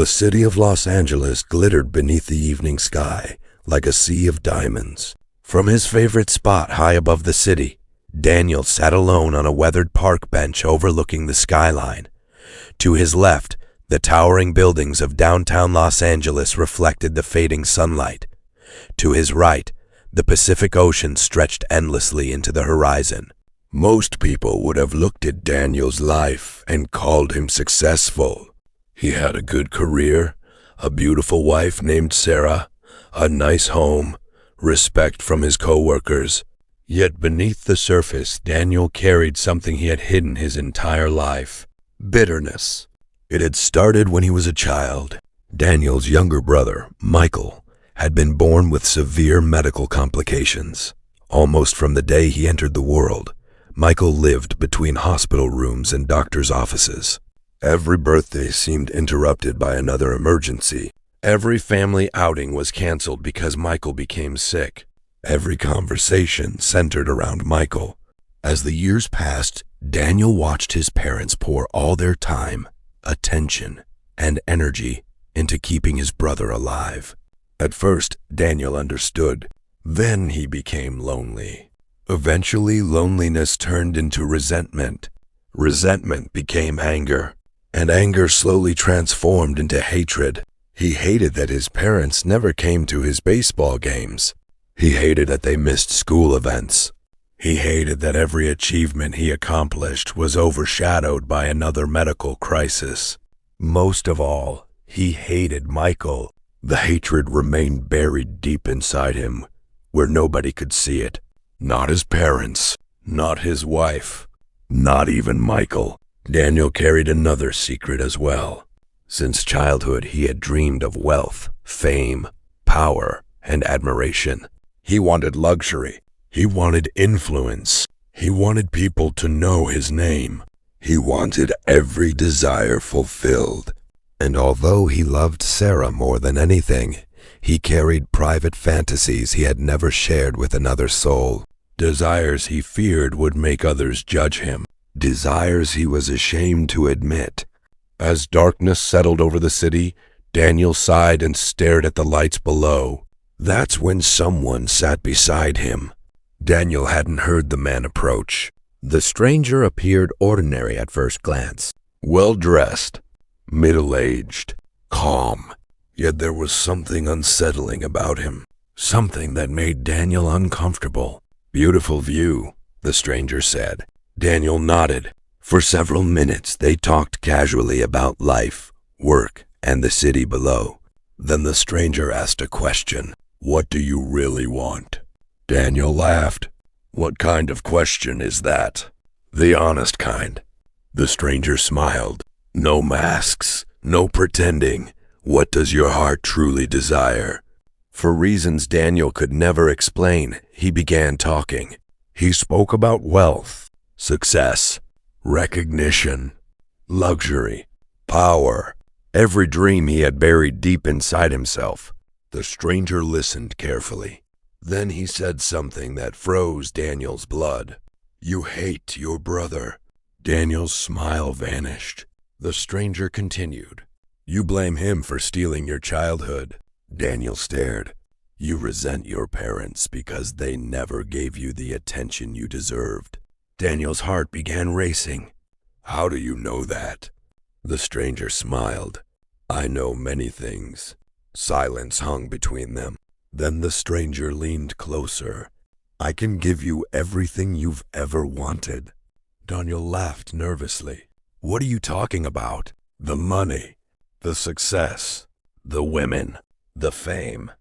The city of Los Angeles glittered beneath the evening sky like a sea of diamonds. From his favorite spot high above the city, Daniel sat alone on a weathered park bench overlooking the skyline. To his left, the towering buildings of downtown Los Angeles reflected the fading sunlight. To his right, the Pacific Ocean stretched endlessly into the horizon. Most people would have looked at Daniel's life and called him successful. He had a good career, a beautiful wife named Sarah, a nice home, respect from his co-workers. Yet beneath the surface, Daniel carried something he had hidden his entire life: bitterness. It had started when he was a child. Daniel's younger brother, Michael, had been born with severe medical complications. Almost from the day he entered the world, Michael lived between hospital rooms and doctors' offices. Every birthday seemed interrupted by another emergency. Every family outing was canceled because Michael became sick. Every conversation centered around Michael. As the years passed, Daniel watched his parents pour all their time, attention, and energy into keeping his brother alive. At first, Daniel understood. Then he became lonely. Eventually, loneliness turned into resentment. Resentment became anger, and anger slowly transformed into hatred. He hated that his parents never came to his baseball games. He hated that they missed school events. He hated that every achievement he accomplished was overshadowed by another medical crisis. Most of all, he hated Michael. The hatred remained buried deep inside him, where nobody could see it. Not his parents, not his wife, not even Michael. Daniel carried another secret as well. Since childhood, he had dreamed of wealth, fame, power, and admiration. He wanted luxury. He wanted influence. He wanted people to know his name. He wanted every desire fulfilled. And although he loved Sarah more than anything, he carried private fantasies he had never shared with another soul. Desires he feared would make others judge him. Desires he was ashamed to admit. As darkness settled over the city, Daniel sighed and stared at the lights below. That's when someone sat beside him. Daniel hadn't heard the man approach. The stranger appeared ordinary at first glance. Well-dressed, middle-aged, calm. Yet there was something unsettling about him. Something that made Daniel uncomfortable. "Beautiful view," the stranger said. Daniel nodded. For several minutes they talked casually about life, work, and the city below. Then the stranger asked a question. "What do you really want?" Daniel laughed. "What kind of question is that?" "The honest kind." The stranger smiled. "No masks, no pretending. What does your heart truly desire?" For reasons Daniel could never explain, he began talking. He spoke about wealth, success, recognition, luxury, power, every dream he had buried deep inside himself. The stranger listened carefully. Then he said something that froze Daniel's blood. "You hate your brother." Daniel's smile vanished. The stranger continued. "You blame him for stealing your childhood." Daniel stared. "You resent your parents because they never gave you the attention you deserved." Daniel's heart began racing. "How do you know that?" The stranger smiled. "I know many things." Silence hung between them. Then the stranger leaned closer. "I can give you everything you've ever wanted." Daniel laughed nervously. "What are you talking about?" "The money, the success, the women, the fame,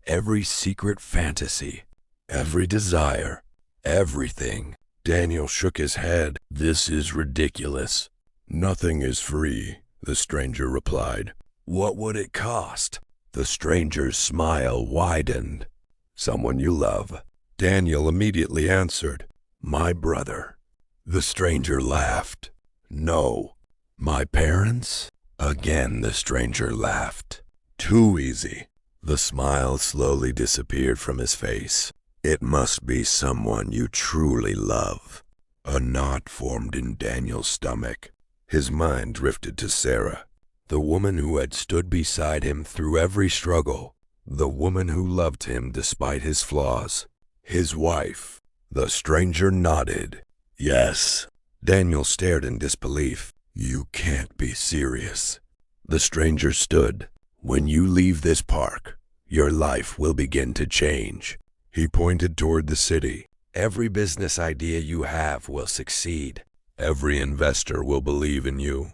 every secret fantasy, every desire, everything." Daniel shook his head. "This is ridiculous." "Nothing is free," the stranger replied. "What would it cost?" The stranger's smile widened. "Someone you love." Daniel immediately answered, "My brother." The stranger laughed. "No." "My parents?" Again the stranger laughed. "Too easy." The smile slowly disappeared from his face. "It must be someone you truly love." A knot formed in Daniel's stomach. His mind drifted to Sarah. The woman who had stood beside him through every struggle. The woman who loved him despite his flaws. His wife. The stranger nodded. Yes. Daniel stared in disbelief. You can't be serious. The stranger stood. When you leave this park, your life will begin to change. He pointed toward the city. Every business idea you have will succeed. Every investor will believe in you.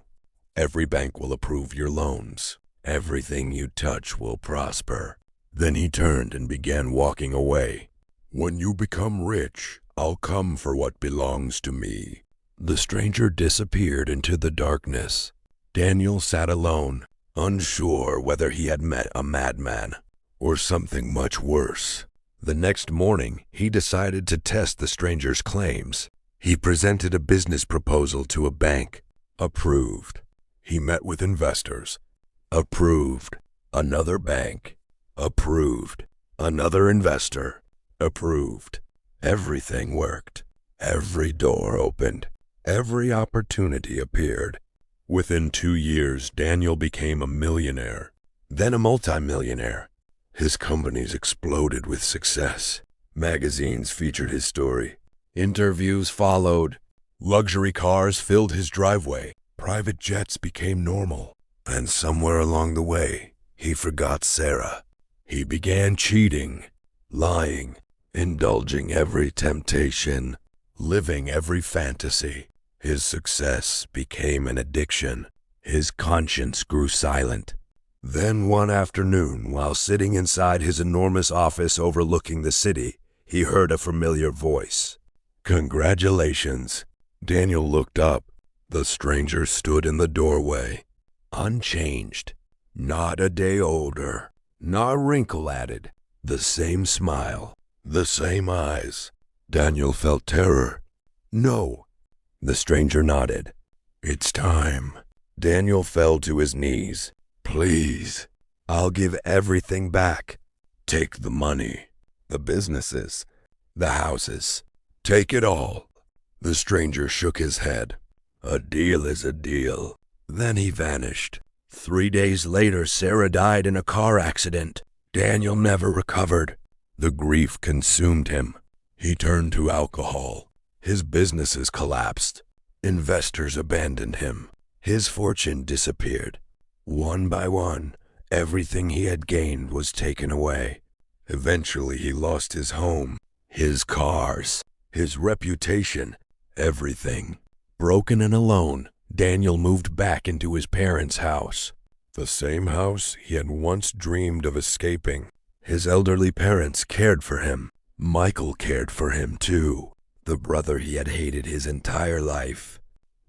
Every bank will approve your loans. Everything you touch will prosper. Then he turned and began walking away. When you become rich, I'll come for what belongs to me. The stranger disappeared into the darkness. Daniel sat alone, unsure whether he had met a madman or something much worse. The next morning, he decided to test the stranger's claims. He presented a business proposal to a bank. Approved. He met with investors. Approved. Another bank. Approved. Another investor. Approved. Everything worked. Every door opened. Every opportunity appeared. Within 2 years, Daniel became a millionaire, then a multimillionaire. His companies exploded with success. Magazines featured his story. Interviews followed. Luxury cars filled his driveway. Private jets became normal. And somewhere along the way, he forgot Sarah. He began cheating, lying, indulging every temptation, living every fantasy. His success became an addiction. His conscience grew silent. Then one afternoon, while sitting inside his enormous office overlooking the city, he heard a familiar voice. Congratulations. Daniel looked up. The stranger stood in the doorway, unchanged, not a day older, not a wrinkle added, the same smile, the same eyes. Daniel felt terror. No. The stranger nodded. It's time. Daniel fell to his knees. Please, I'll give everything back. Take the money, the businesses, the houses. Take it all. The stranger shook his head. A deal is a deal. Then he vanished. 3 days later, Sarah died in a car accident. Daniel never recovered. The grief consumed him. He turned to alcohol. His businesses collapsed. Investors abandoned him. His fortune disappeared. One by one, everything he had gained was taken away. Eventually, he lost his home, his cars, his reputation, everything. Broken and alone, Daniel moved back into his parents' house. The same house he had once dreamed of escaping. His elderly parents cared for him. Michael cared for him too, the brother he had hated his entire life.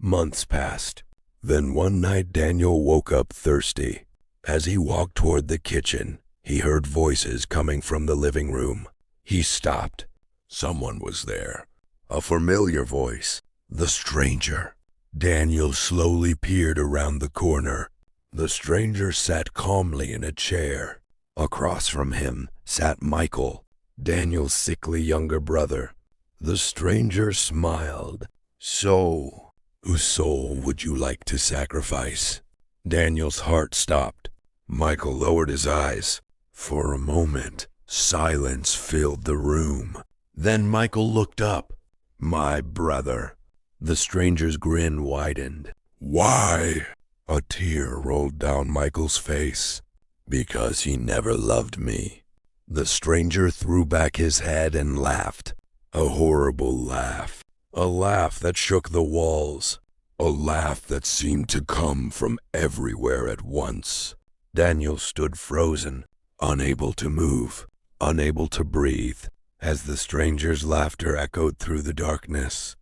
Months passed. Then one night Daniel woke up thirsty. As he walked toward the kitchen, he heard voices coming from the living room. He stopped. Someone was there. A familiar voice. The stranger. Daniel slowly peered around the corner. The stranger sat calmly in a chair. Across from him sat Michael, Daniel's sickly younger brother. The stranger smiled. So, whose soul would you like to sacrifice? Daniel's heart stopped. Michael lowered his eyes. For a moment, silence filled the room. Then Michael looked up. My brother. The stranger's grin widened. Why? A tear rolled down Michael's face. Because he never loved me. The stranger threw back his head and laughed. A horrible laugh. A laugh that shook the walls. A laugh that seemed to come from everywhere at once. Daniel stood frozen, unable to move, unable to breathe, as the stranger's laughter echoed through the darkness.